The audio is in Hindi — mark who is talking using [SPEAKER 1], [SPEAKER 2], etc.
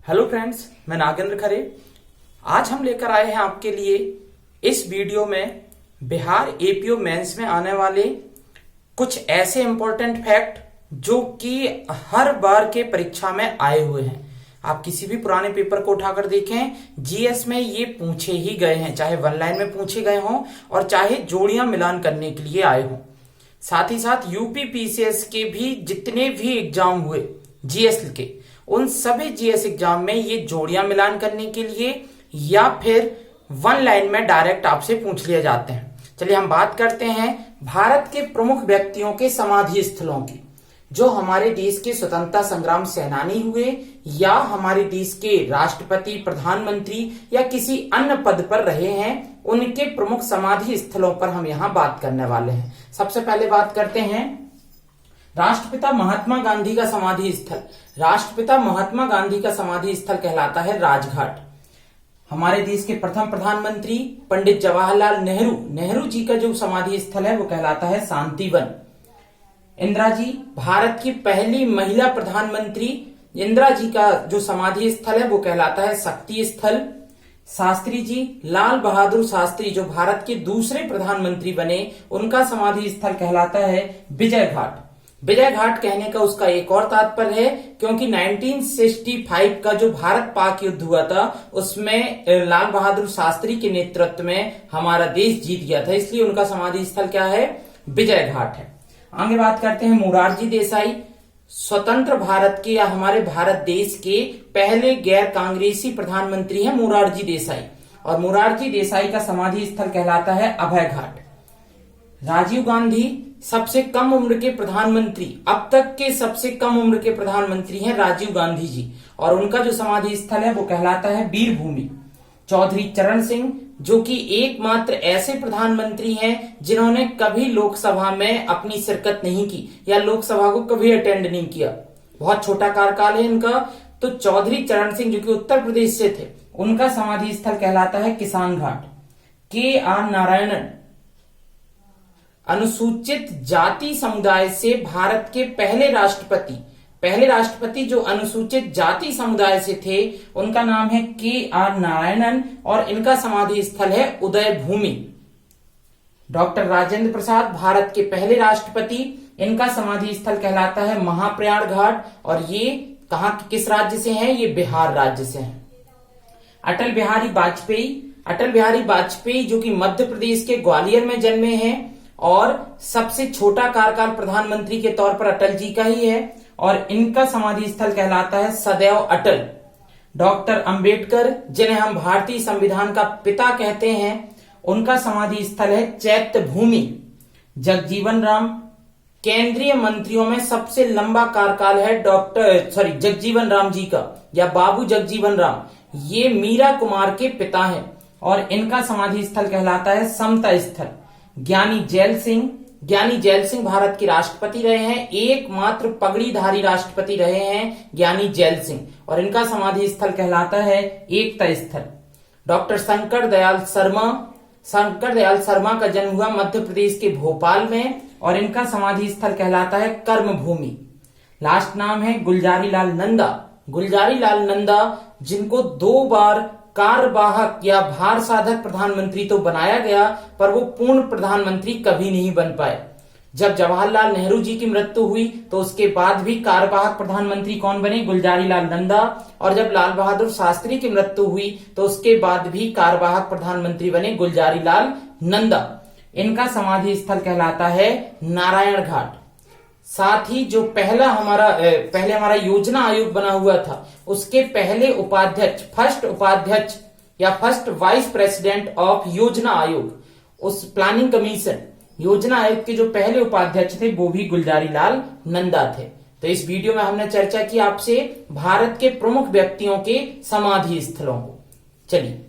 [SPEAKER 1] हेलो फ्रेंड्स, मैं नागेंद्र खरे। आज हम लेकर आए हैं आपके लिए इस वीडियो में बिहार एपीओ मेंस में आने वाले कुछ ऐसे इंपॉर्टेंट फैक्ट जो कि हर बार के परीक्षा में आए हुए हैं। आप किसी भी पुराने पेपर को उठाकर देखें, जीएस में ये पूछे ही गए हैं, चाहे वन लाइन में पूछे गए हों और चाहे जोड़ियां मिलान करने के लिए आए हों। साथ ही साथ यूपी पीसीएस के भी जितने भी एग्जाम हुए जीएस के, उन सभी जीएस एग्जाम में ये जोड़ियां मिलान करने के लिए या फिर वन लाइन में डायरेक्ट आपसे पूछ लिए जाते हैं। चलिए हम बात करते हैं भारत के प्रमुख व्यक्तियों के समाधि स्थलों की, जो हमारे देश के स्वतंत्रता संग्राम सेनानी हुए या हमारे देश के राष्ट्रपति, प्रधानमंत्री या किसी अन्य पद पर रहे हैं, उनके प्रमुख समाधि स्थलों पर हम यहां बात करने वाले हैं। सबसे पहले बात करते हैं राष्ट्रपिता महात्मा गांधी का समाधि स्थल। राष्ट्रपिता महात्मा गांधी का समाधि स्थल कहलाता है राजघाट। हमारे देश के प्रथम प्रधानमंत्री पंडित जवाहरलाल नेहरू जी का जो समाधि स्थल है वो कहलाता है शांतिवन। इंदिरा जी, भारत की पहली महिला प्रधानमंत्री इंदिरा जी का जो समाधि स्थल है वो कहलाता है शक्ति स्थल। शास्त्री जी, लाल बहादुर शास्त्री जो भारत के दूसरे प्रधानमंत्री बने, उनका समाधि स्थल कहलाता है विजय घाट। विजय घाट कहने का उसका एक और तात्पर्य है क्योंकि 1965 का जो भारत पाक युद्ध हुआ था उसमें लाल बहादुर शास्त्री के नेतृत्व में हमारा देश जीत गया था, इसलिए उनका समाधि स्थल क्या है? विजय घाट है। आगे बात करते हैं मोरारजी देसाई। स्वतंत्र भारत के या हमारे भारत देश के पहले गैर कांग्रेसी प्रधानमंत्री हैं मोरारजी देसाई, और मोरारजी देसाई का समाधि स्थल कहलाता है अभय घाट। राजीव गांधी सबसे कम उम्र के प्रधानमंत्री, अब तक के सबसे कम उम्र के प्रधानमंत्री हैं राजीव गांधी जी, और उनका जो समाधि स्थल है वो कहलाता है वीर भूमि। चौधरी चरण सिंह जो कि एकमात्र ऐसे प्रधानमंत्री हैं जिन्होंने कभी लोकसभा में अपनी शिरकत नहीं की या लोकसभा को कभी अटेंड नहीं किया, बहुत छोटा कार्यकाल है इनका। तो चौधरी चरण सिंह जो कि उत्तर प्रदेश से थे, उनका समाधि स्थल कहलाता है किसान घाट। के आर नारायणन अनुसूचित जाति समुदाय से भारत के पहले राष्ट्रपति जो अनुसूचित जाति समुदाय से थे, उनका नाम है के आर नारायणन, और इनका समाधि स्थल है उदय भूमि। डॉक्टर राजेंद्र प्रसाद भारत के पहले राष्ट्रपति, इनका समाधि स्थल कहलाता है महाप्रयाण घाट, और ये कहाँ किस राज्य से हैं? ये बिहार राज्य से हैं। अटल बिहारी वाजपेयी जो कि मध्य प्रदेश के ग्वालियर में जन्मे हैं, और सबसे छोटा कार्यकाल प्रधानमंत्री के तौर पर अटल जी का ही है, और इनका समाधि स्थल कहलाता है सदैव अटल। डॉक्टर अंबेडकर, जिन्हें हम भारतीय संविधान का पिता कहते हैं, उनका समाधि स्थल है चैत्य भूमि। जगजीवन राम, केंद्रीय मंत्रियों में सबसे लंबा कार्यकाल है जगजीवन राम जी का, या बाबू जगजीवन राम, ये मीरा कुमार के पिता हैं, और इनका समाधि स्थल कहलाता है समता स्थल। ज्ञानी जैल सिंह भारत के राष्ट्रपति रहे हैं, एकमात्र पगड़ीधारी राष्ट्रपति रहे हैं ज्ञानी जैल सिंह, और इनका समाधि स्थल कहलाता है एकता स्थल। डॉक्टर शंकर दयाल शर्मा का जन्म हुआ मध्य प्रदेश के भोपाल में, और इनका समाधि स्थल कहलाता है कर्म भूमि। लास्ट नाम है गुलजारी लाल नंदा, जिनको 2 बार कार्यवाहक या भार साधक प्रधानमंत्री तो बनाया गया, पर वो पूर्ण प्रधानमंत्री कभी नहीं बन पाए। जब जवाहरलाल नेहरू जी की मृत्यु हुई तो उसके बाद भी कार्यवाहक प्रधानमंत्री कौन बने? गुलजारी लाल नंदा। और जब लाल बहादुर शास्त्री की मृत्यु हुई तो उसके बाद भी कार्यवाहक प्रधानमंत्री बने गुलजारी लाल नंदा। इनका समाधि स्थल कहलाता है नारायण घाट। साथ ही जो पहले हमारा योजना आयोग बना हुआ था, उसके पहले फर्स्ट वाइस प्रेसिडेंट ऑफ योजना आयोग, उस प्लानिंग कमीशन योजना आयोग के जो पहले उपाध्यक्ष थे वो भी गुलजारी लाल नंदा थे। तो इस वीडियो में हमने चर्चा की आपसे भारत के प्रमुख व्यक्तियों के समाधि स्थलों को। चलिए